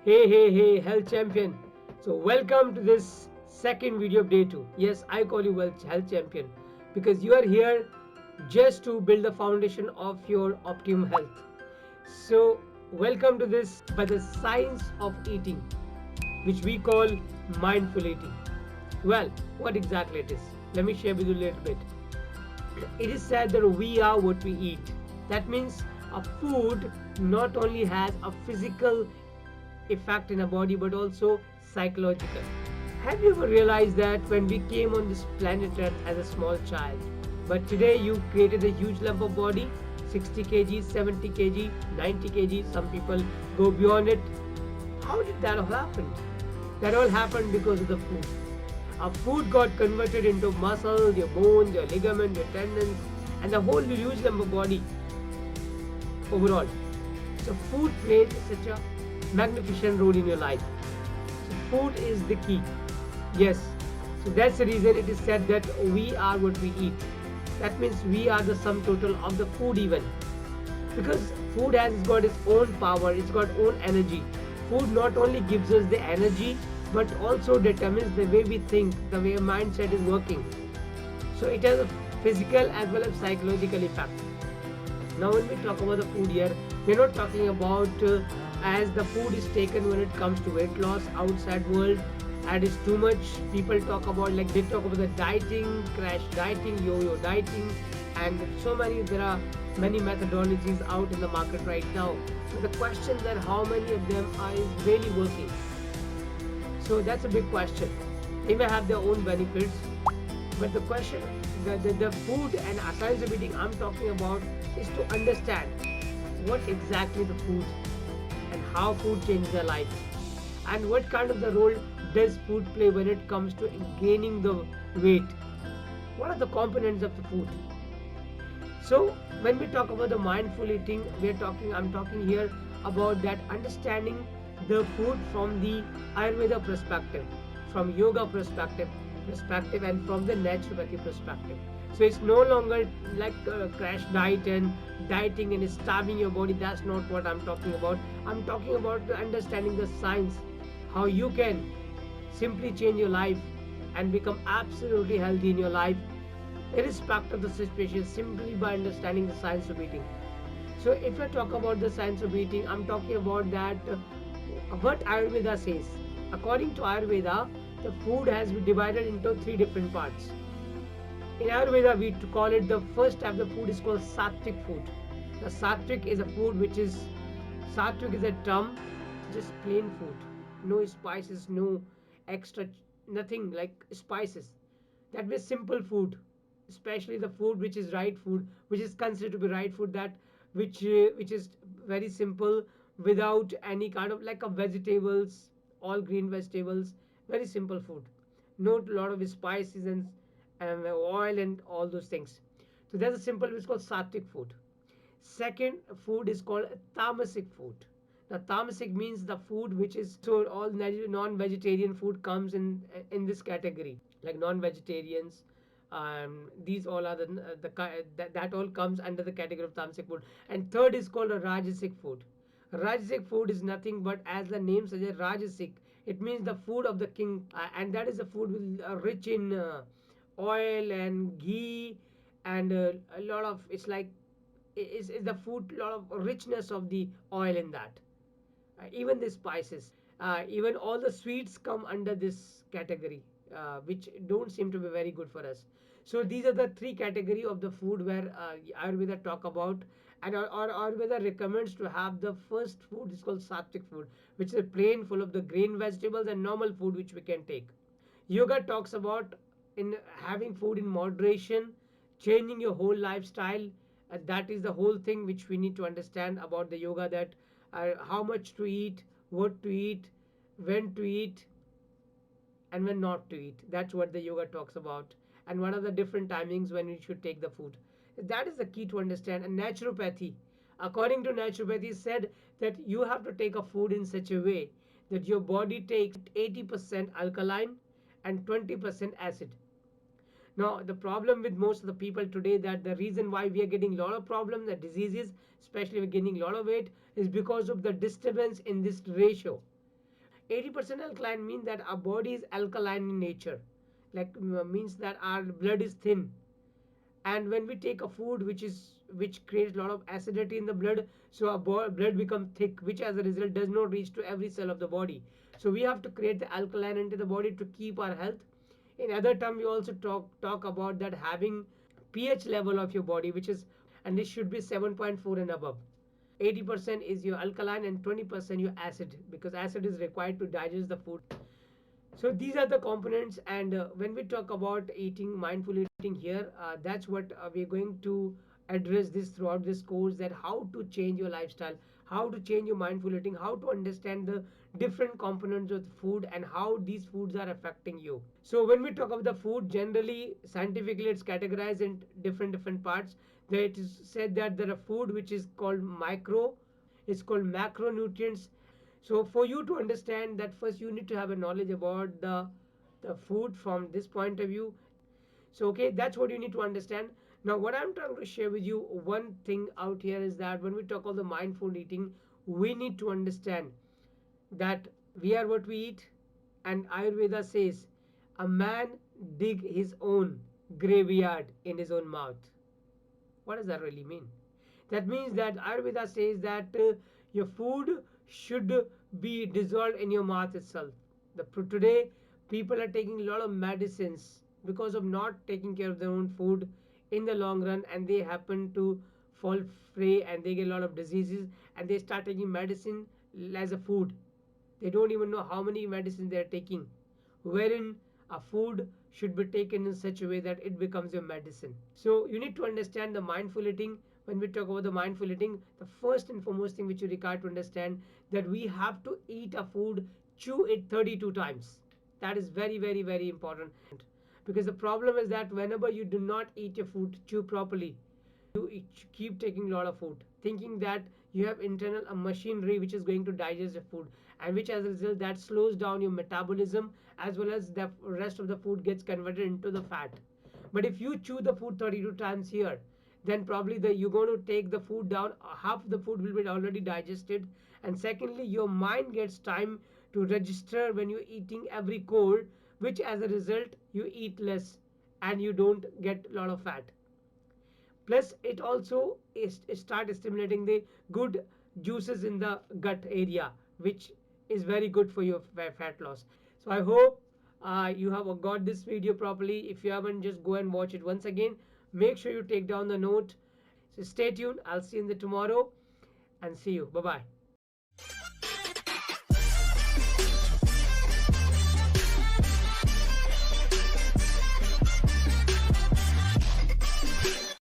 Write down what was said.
Hey, health champion. So, welcome to this second video of day 2. Yes, I call you health champion because you are here just to build the foundation of your optimum health. So, welcome to this by the science of eating, which we call mindful eating. Well, what exactly it is? Let me share with you a little bit. It is said that we are what we eat. That means a food not only has a physical effect in our body but also psychological. Have you ever realized that when we came on this planet Earth as a small child, but today you created a huge lump of body, 60 kg, 70 kg, 90 kg, some people go beyond it. How did that all happen? That all happened because of the food. Our food got converted into muscle, your bones, your ligament, your tendons, and the whole huge lump of body overall. So food plays such a magnificent role in your life. So food is the key. Yes. So that's the reason it is said that we are what we eat. That means we are the sum total of the food even. Because food has got its own power, it's got own energy. Food not only gives us the energy but also determines the way we think, the way our mindset is working. So it has a physical as well as psychological effect. Now, when we talk about the food here, we're not talking about as the food is taken when it comes to weight loss outside world and it's too much. People talk about like they talk about the dieting, crash dieting, yo-yo dieting, and so many there are many methodologies out in the market right now. So the question that how many of them are is really working. So that's a big question. They may have their own benefits, but the question, the food and science of eating I'm talking about is to understand what exactly the food and how food changes their life and what kind of the role does food play when it comes to gaining the weight. What are the components of the food? So when we talk about the mindful eating, I'm talking here about that understanding the food from the Ayurveda perspective, from yoga perspective and from the naturopathy perspective. So it's no longer like a crash diet and dieting and starving your body. That's not what I'm talking about. I'm talking about understanding the science, how you can simply change your life and become absolutely healthy in your life irrespective of the situation simply by understanding the science of eating. So if I talk about the science of eating, I'm talking about that what Ayurveda says. According to Ayurveda, the food has been divided into three different parts. In Ayurveda, we call it the first type of food is called sattvic food. The sattvic is a food which is sattvic is a term, just plain food, no spices, no extra, nothing like spices. That means simple food, especially the food which is right food, which is considered to be right food. That which is very simple without any kind of like a vegetables, all green vegetables, very simple food, not a lot of spices and oil and all those things. So that's a simple, it's called sattvic food. Second food is called tamasic food. Now tamasic means the food which is, so all non-vegetarian food comes in this category, like non-vegetarians. These all are that all comes under the category of tamasic food. And third is called a rajasic food. Rajasic food is nothing but, as the name suggests, rajasic. It means the food of the king, and that is a food with, rich in oil and ghee and a lot of, it's like is the food, lot of richness of the oil in that. Even the spices, even all the sweets come under this category, which don't seem to be very good for us. So these are the three category of the food where Ayurveda talk about, and or Ayurveda recommends to have the first food is called sattvic food, which is plain full of the green vegetables and normal food which we can take. Yoga talks about in having food in moderation, changing your whole lifestyle. That is the whole thing which we need to understand about the yoga, that how much to eat, what to eat, when to eat, and when not to eat. That's what the yoga talks about. And what are the different timings when we should take the food. That is the key to understand. And naturopathy, according to naturopathy, said that you have to take a food in such a way that your body takes 80% alkaline and 20% acid. Now, the problem with most of the people today, that the reason why we are getting a lot of problems, the diseases, especially we're gaining a lot of weight, is because of the disturbance in this ratio. 80% alkaline means that our body is alkaline in nature, like means that our blood is thin. And when we take a food which creates a lot of acidity in the blood, so our blood become thick, which as a result does not reach to every cell of the body. So we have to create the alkaline into the body to keep our health. In other term, we also talk about that having pH level of your body, which is, and this should be 7.4 and above. 80% is your alkaline and 20% your acid, because acid is required to digest the food. So these are the components, and when we talk about eating, mindful eating here, that's what we're going to address this throughout this course, that how to change your lifestyle, how to change your mindful eating, how to understand the different components of the food and how these foods are affecting you. So when we talk about the food, generally scientifically it's categorized in different parts. There it is said that there are food which is called micro, it's called macronutrients. So for you to understand that, first you need to have a knowledge about the food from this point of view. So okay, that's what you need to understand. Now what I'm trying to share with you, one thing out here is that when we talk about the mindful eating, we need to understand that we are what we eat. And Ayurveda says a man dig his own graveyard in his own mouth. What does that really mean? That means that Ayurveda says that your food should be dissolved in your mouth itself. Today, people are taking a lot of medicines because of not taking care of their own food in the long run, and they happen to fall prey and they get a lot of diseases, and they start taking medicine as a food. They don't even know how many medicines they are taking, wherein a food should be taken in such a way that it becomes your medicine. So you need to understand the mindful eating. When we talk about the mindful eating, the first and foremost thing which you require to understand, that we have to eat a food, chew it 32 times. That is very important, because the problem is that whenever you do not eat your food, chew properly, you keep taking a lot of food thinking that you have internal a machinery which is going to digest the food, and which as a result that slows down your metabolism, as well as the rest of the food gets converted into the fat. But if you chew the food 32 times here, then probably you're going to take the food down, half the food will be already digested. And secondly, your mind gets time to register when you're eating every core, which as a result you eat less and you don't get a lot of fat. Plus it also start stimulating the good juices in the gut area, which is very good for your fat loss. So I hope you have got this video properly. If you haven't, just go and watch it once again. Make sure you take down the note. So stay tuned, I'll see you in the tomorrow, and see you. Bye bye.